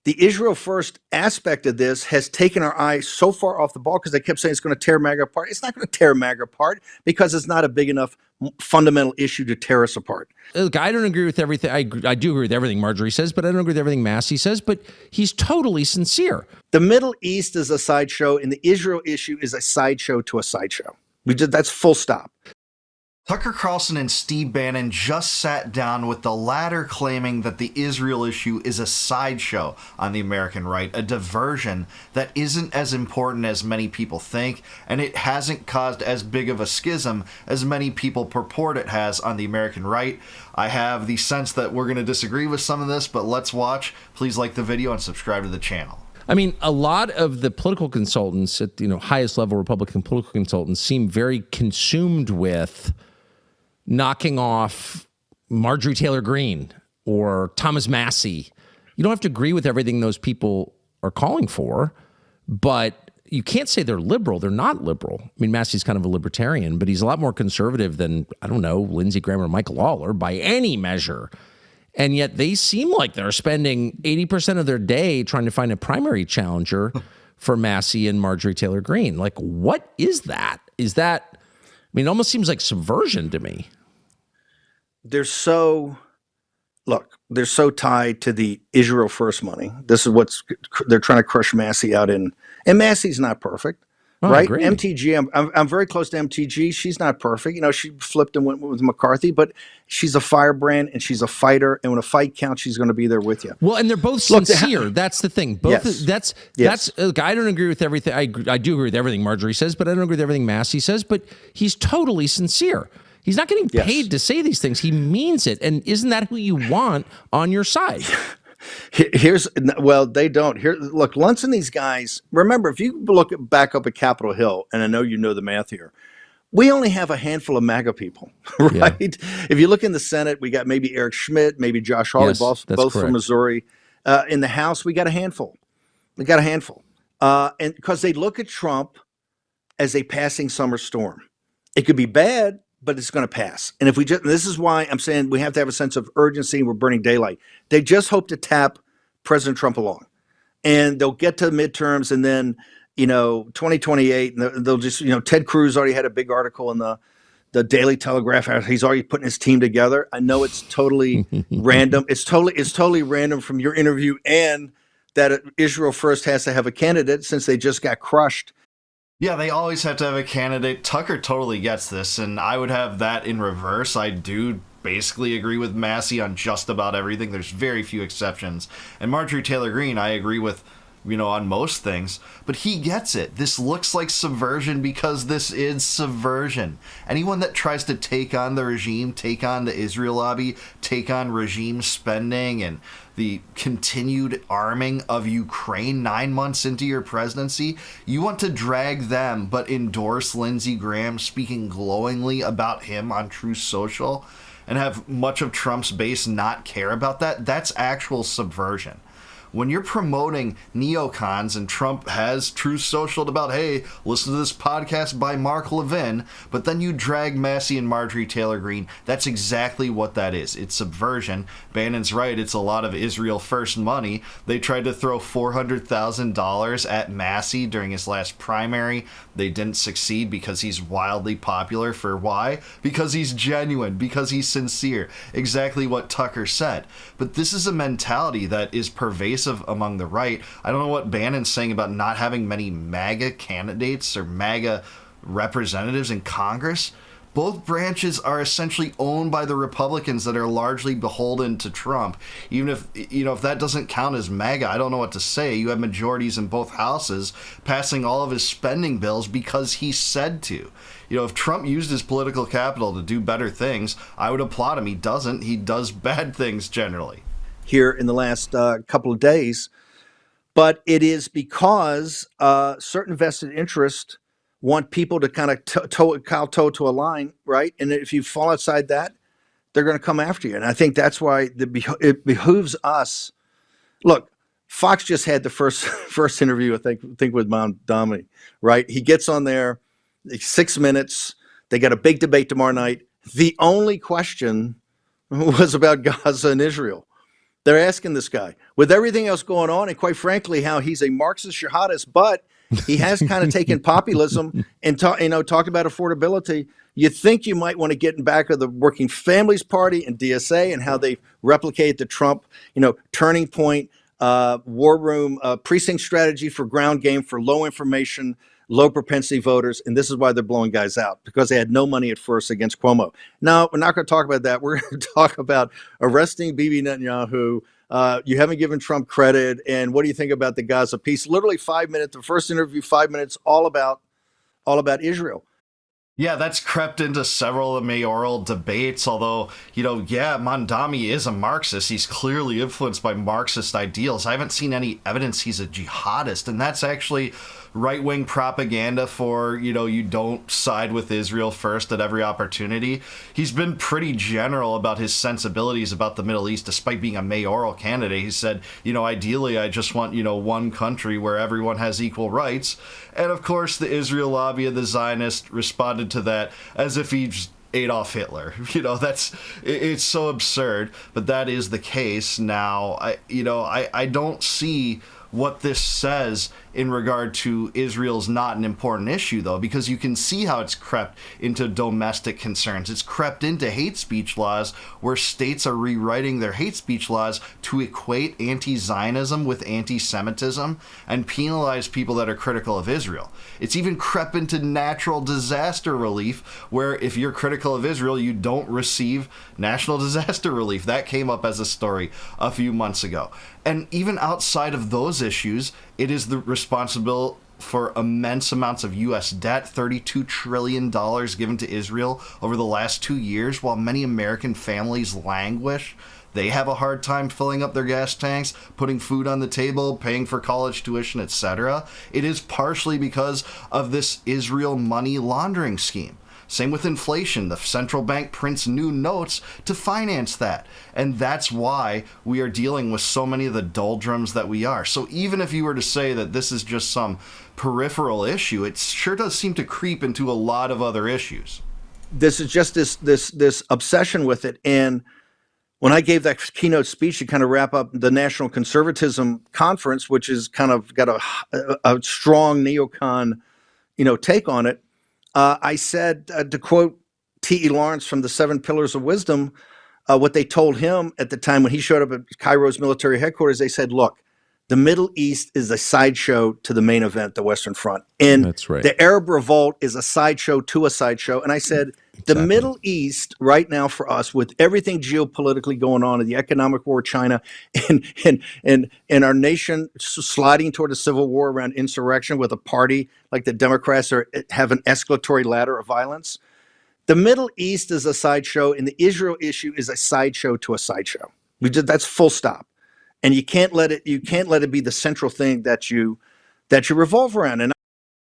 the Israel first aspect of this has taken our eye so far off the ball because they kept saying it's going to tear MAGA apart. It's not going to tear MAGA apart because it's not a big enough fundamental issue to tear us apart. Look, I don't agree with everything. I do agree with everything Marjorie says, but I don't agree with everything Massey says, but he's totally sincere. The Middle East is a sideshow, and the Israel issue is a sideshow to a sideshow. That's full stop. Tucker Carlson and Steve Bannon just sat down, with the latter claiming that the Israel issue is a sideshow on the American right, a diversion that isn't as important as many people think, and it hasn't caused as big of a schism as many people purport it has on the American right. I have the sense that we're going to disagree with some of this, but let's watch. Please like the video and subscribe to the channel. I mean, a lot of the political consultants at highest level Republican political consultants seem very consumed with knocking off Marjorie Taylor Greene or Thomas Massey. You don't have to agree with everything those people are calling for, but you can't say they're liberal. They're not liberal. I mean, Massey's kind of a libertarian, but he's a lot more conservative than, I don't know, Lindsey Graham or Michael Lawler by any measure. And yet they seem like they're spending 80% of their day trying to find a primary challenger for Massey and Marjorie Taylor Greene. Like, what is that? Is that... I mean, it almost seems like subversion to me. They're so tied to the Israel first money. This is they're trying to crush Massey out in, and Massey's not perfect, right? MTG, I'm very close to MTG. She's not perfect. She flipped and went with McCarthy, but she's a firebrand and she's a fighter. And when a fight counts, she's going to be there with you. Well, and they're both sincere. That's the thing. Both. Yes. That's. Look, I don't agree with everything. I do agree with everything Marjorie says, but I don't agree with everything Massey says. But he's totally sincere. He's not getting paid to say these things. He means it. And isn't that who you want on your side? They don't. Look, Luntz and these guys, remember, if you look back up at Capitol Hill, and I know you know the math here, we only have a handful of MAGA people, right? Yeah. If you look in the Senate, we got maybe Eric Schmidt, maybe Josh Hawley, both from Missouri. In the House, we got a handful. And because they look at Trump as a passing summer storm. It could be bad, but it's going to pass. And this is why I'm saying we have to have a sense of urgency. We're burning daylight. They just hope to tap President Trump along, and they'll get to midterms, and then 2028, and they'll just Ted Cruz already had a big article in the Daily Telegraph. He's already putting his team together. I know it's totally random. It's totally random from your interview, and that Israel first has to have a candidate since they just got crushed. Yeah, they always have to have a candidate. Tucker totally gets this, and I would have that in reverse. I do basically agree with Massey on just about everything. There's very few exceptions. And Marjorie Taylor Greene, I agree with, on most things. But he gets it. This looks like subversion because this is subversion. Anyone that tries to take on the regime, take on the Israel lobby, take on regime spending and the continued arming of Ukraine 9 months into your presidency, you want to drag them but endorse Lindsey Graham speaking glowingly about him on Truth Social and have much of Trump's base not care about that. That's actual subversion. When you're promoting neocons and Trump has Truth Social about, hey, listen to this podcast by Mark Levin, but then you drag Massey and Marjorie Taylor Greene, that's exactly what that is. It's subversion. Bannon's right. It's a lot of Israel first money. They tried to throw $400,000 at Massey during his last primary. They didn't succeed because he's wildly popular. For why? Because he's genuine, because he's sincere. Exactly what Tucker said. But this is a mentality that is pervasive among the right. I don't know what Bannon's saying about not having many MAGA candidates or MAGA representatives in Congress. Both branches are essentially owned by the Republicans that are largely beholden to Trump. Even if, if that doesn't count as MAGA, I don't know what to say. You have majorities in both houses passing all of his spending bills because he said to. If Trump used his political capital to do better things, I would applaud him. He doesn't. He does bad things generally. Here in the last couple of days, but it is because certain vested interests want people to kind of kowtow to a line, right? And if you fall outside that, they're going to come after you. And I think that's why it behooves us. Look, Fox just had the first interview, I think with Mount Dominic, right? He gets on there, 6 minutes. They got a big debate tomorrow night. The only question was about Gaza and Israel. They're asking this guy, with everything else going on, and quite frankly, how he's a Marxist jihadist, but he has kind of taken populism and talked about affordability. You think you might want to get in back of the Working Families Party and DSA and how they replicate the Trump, turning point, war room, precinct strategy for ground game for low information, low propensity voters. And this is why they're blowing guys out, because they had no money at first against Cuomo. No, we're not going to talk about that. We're going to talk about arresting Bibi Netanyahu. You haven't given Trump credit. And what do you think about the Gaza piece? Literally 5 minutes, the first interview, 5 minutes, all about Israel. Yeah, that's crept into several of the mayoral debates, although, Mondami is a Marxist. He's clearly influenced by Marxist ideals. I haven't seen any evidence he's a jihadist, and that's actually right-wing propaganda for, you don't side with Israel first at every opportunity. He's been pretty general about his sensibilities about the Middle East, despite being a mayoral candidate. He said, ideally, I just want, one country where everyone has equal rights. And of course, the Israel lobby and the Zionists responded to that as if he's Adolf Hitler. It's so absurd, but that is the case now. I don't see what this says in regard to Israel's not an important issue, though, because you can see how it's crept into domestic concerns. It's crept into hate speech laws, where states are rewriting their hate speech laws to equate anti-Zionism with anti-Semitism and penalize people that are critical of Israel. It's even crept into natural disaster relief, where if you're critical of Israel, you don't receive national disaster relief. That came up as a story a few months ago. And even outside of those issues, it is responsible for immense amounts of U.S. debt, $32 trillion given to Israel over the last 2 years, while many American families languish. They have a hard time filling up their gas tanks, putting food on the table, paying for college tuition, etc. It is partially because of this Israel money laundering scheme. Same with inflation. The central bank prints new notes to finance that. And that's why we are dealing with so many of the doldrums that we are. So even if you were to say that this is just some peripheral issue, it sure does seem to creep into a lot of other issues. This is just this obsession with it. And when I gave that keynote speech to kind of wrap up the National Conservatism Conference, which is kind of got a strong neocon, take on it, I said, to quote T.E. Lawrence from the Seven Pillars of Wisdom, what they told him at the time when he showed up at Cairo's military headquarters, they said, look, the Middle East is a sideshow to the main event, the Western Front. And that's right. The Arab Revolt is a sideshow to a sideshow. And I said, the Middle East right now for us, with everything geopolitically going on and the economic war, China, and our nation sliding toward a civil war around insurrection with a party like the Democrats have an escalatory ladder of violence. The Middle East is a sideshow, and the Israel issue is a sideshow to a sideshow. That's full stop. And you can't let it be the central thing that you revolve around. And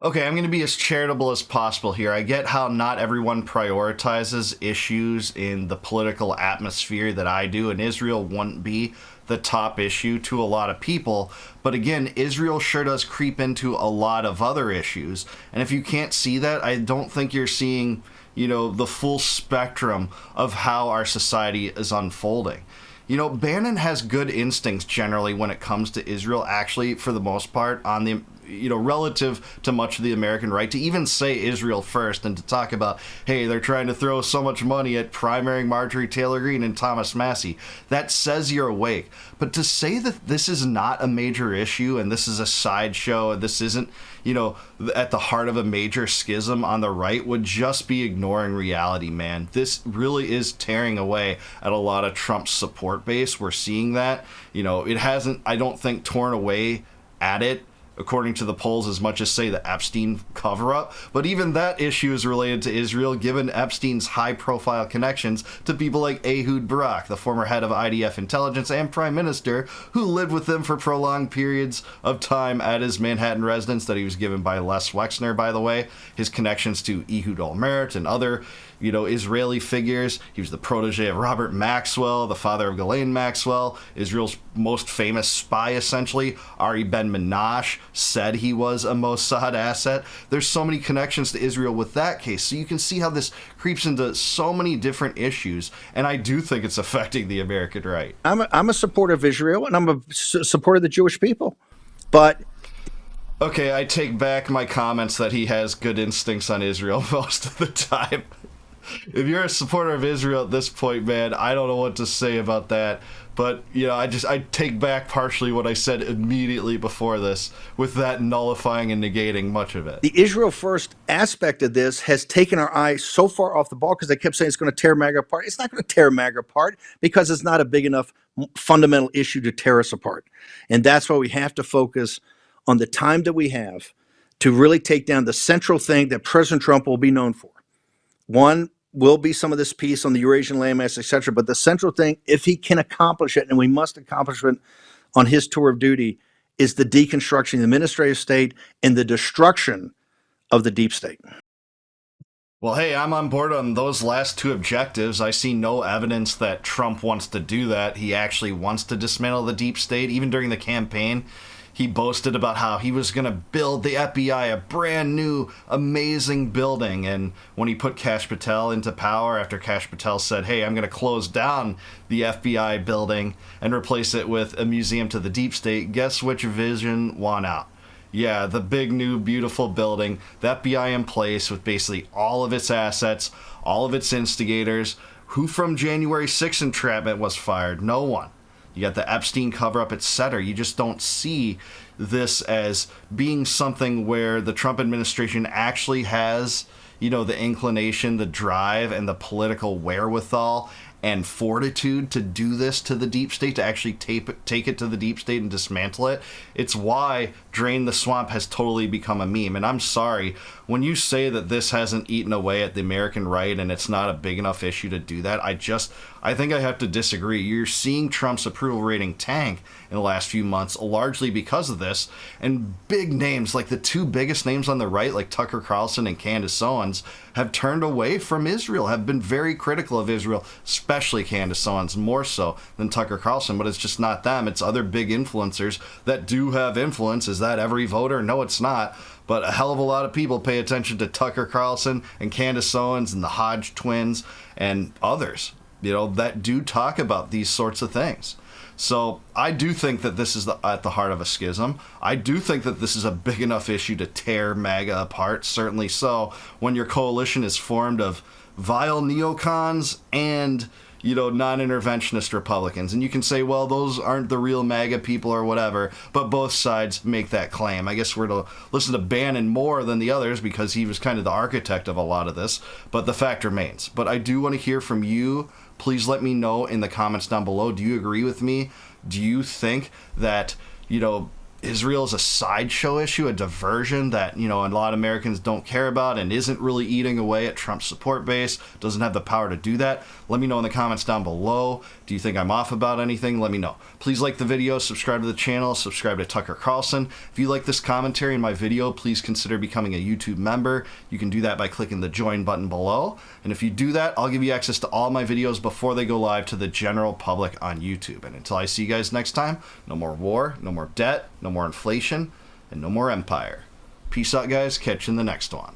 okay, I'm going to be as charitable as possible here. I get how not everyone prioritizes issues in the political atmosphere that I do, and Israel wouldn't be the top issue to a lot of people. But again, Israel sure does creep into a lot of other issues. And if you can't see that, I don't think you're seeing, the full spectrum of how our society is unfolding. Bannon has good instincts generally when it comes to Israel, actually, for the most part, on the, relative to much of the American right, to even say Israel first and to talk about, hey, they're trying to throw so much money at primarying Marjorie Taylor Greene and Thomas Massie. That says you're awake. But to say that this is not a major issue and this is a sideshow and this isn't, at the heart of a major schism on the right would just be ignoring reality, man. This really is tearing away at a lot of Trump's support base. We're seeing that. It hasn't, I don't think, torn away at it, according to the polls, as much as, say, the Epstein cover-up. But even that issue is related to Israel, given Epstein's high-profile connections to people like Ehud Barak, the former head of IDF intelligence and prime minister, who lived with him for prolonged periods of time at his Manhattan residence that he was given by Les Wexner, by the way. His connections to Ehud Olmert and other, Israeli figures. He was the protege of Robert Maxwell, the father of Ghislaine Maxwell, Israel's most famous spy, essentially. Ari Ben-Menashe said he was a Mossad asset. There's so many connections to Israel with that case. So you can see how this creeps into so many different issues, and I do think it's affecting the American right. I'm a supporter of Israel, and I'm a supporter of the Jewish people. But okay, I take back my comments that he has good instincts on Israel most of the time. If you're a supporter of Israel at this point, man, I don't know what to say about that. But, I take back partially what I said immediately before this, with that nullifying and negating much of it. The Israel first aspect of this has taken our eye so far off the ball because they kept saying it's going to tear MAGA apart. It's not going to tear MAGA apart because it's not a big enough fundamental issue to tear us apart. And that's why we have to focus on the time that we have to really take down the central thing that President Trump will be known for. One will be some of this peace on the Eurasian landmass, et cetera. But the central thing, if he can accomplish it, and we must accomplish it on his tour of duty, is the deconstruction of the administrative state and the destruction of the deep state. Well, hey, I'm on board on those last two objectives. I see no evidence that Trump wants to do that. He actually wants to dismantle the deep state. Even during the campaign, he boasted about how he was going to build the FBI a brand new, amazing building. And when he put Kash Patel into power, after Kash Patel said, hey, I'm going to close down the FBI building and replace it with a museum to the deep state, guess which vision won out? Yeah, the big, new, beautiful building, the FBI in place with basically all of its assets, all of its instigators. Who from January 6th entrapment was fired? No one. You got the Epstein cover-up, etc. You just don't see this as being something where the Trump administration actually has, the inclination, the drive, and the political wherewithal and fortitude to do this to the deep state, to actually take it to the deep state and dismantle it. It's why Drain the Swamp has totally become a meme. And I'm sorry, when you say that this hasn't eaten away at the American right and it's not a big enough issue to do that, I think I have to disagree. You're seeing Trump's approval rating tank in the last few months, largely because of this. And big names, like the two biggest names on the right, like Tucker Carlson and Candace Owens, have turned away from Israel, have been very critical of Israel, especially Candace Owens, more so than Tucker Carlson. But it's just not them. It's other big influencers that do have influence. Is that every voter? No, it's not. But a hell of a lot of people pay attention to Tucker Carlson and Candace Owens and the Hodge twins and others, that do talk about these sorts of things. So I do think that this is at the heart of a schism. I do think that this is a big enough issue to tear MAGA apart, certainly so, when your coalition is formed of vile neocons and, non-interventionist Republicans. And you can say, well, those aren't the real MAGA people or whatever, but both sides make that claim. I guess we're to listen to Bannon more than the others because he was kind of the architect of a lot of this, but the fact remains. But I do want to hear from you. Please let me know in the comments down below. Do you agree with me? Do you think that, Israel is a sideshow issue, a diversion that, a lot of Americans don't care about and isn't really eating away at Trump's support base, doesn't have the power to do that? Let me know in the comments down below. Do you think I'm off about anything? Let me know. Please like the video, subscribe to the channel, subscribe to Tucker Carlson. If you like this commentary in my video, please consider becoming a YouTube member. You can do that by clicking the join button below. And if you do that, I'll give you access to all my videos before they go live to the general public on YouTube. And until I see you guys next time, no more war, no more debt, no more inflation, and no more empire. Peace out, guys. Catch you in the next one.